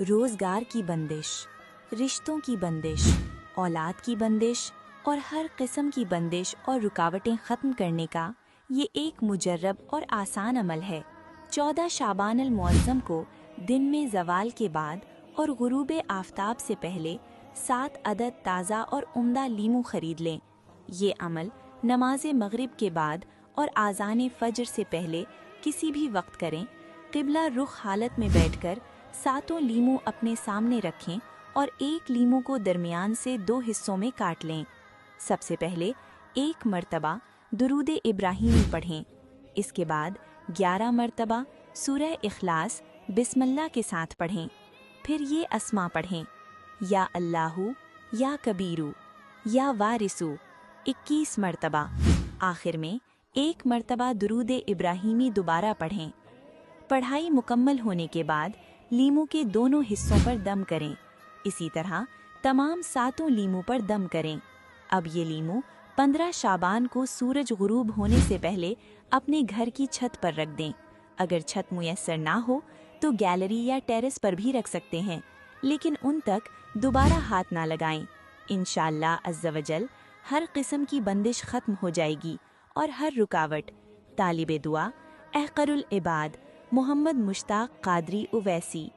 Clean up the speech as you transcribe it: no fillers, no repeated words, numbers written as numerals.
روزگار کی بندش، رشتوں کی بندش، اولاد کی بندش اور ہر قسم کی بندش اور رکاوٹیں ختم کرنے کا یہ ایک مجرب اور آسان عمل ہے۔ 14 شعبان المعظم کو دن میں زوال کے بعد اور غروب آفتاب سے پہلے 7 عدد تازہ اور عمدہ لیمو خرید لیں۔ یہ عمل نماز مغرب کے بعد اور اذان فجر سے پہلے کسی بھی وقت کریں۔ قبلہ رخ حالت میں بیٹھ کر 7 لیمو اپنے سامنے رکھیں اور ایک لیمو کو درمیان سے 2 حصوں میں کاٹ لیں۔ سب سے پہلے 1 مرتبہ درود ابراہیمی پڑھیں، اس کے بعد 11 مرتبہ سورہ اخلاص بسم اللہ کے ساتھ پڑھیں، پھر یہ اسماء پڑھیں: یا اللہ، یا کبیرو، یا وارثو 21 مرتبہ۔ آخر میں 1 مرتبہ درود ابراہیمی دوبارہ پڑھیں۔ پڑھائی مکمل ہونے کے بعد لیمو کے دونوں حصوں پر دم کریں۔ اسی طرح تمام 7 لیمو پر دم کریں۔ اب یہ لیمو 15 شعبان کو سورج غروب ہونے سے پہلے اپنے گھر کی چھت پر رکھ دیں۔ اگر چھت میسر نہ ہو تو گیلری یا ٹیرس پر بھی رکھ سکتے ہیں، لیکن ان تک دوبارہ ہاتھ نہ لگائیں۔ انشاءاللہ عز و جل ہر قسم کی بندش ختم ہو جائے گی اور ہر رکاوٹ۔ طالب دعا احقر العباد محمد مشتاق قادری اویسی۔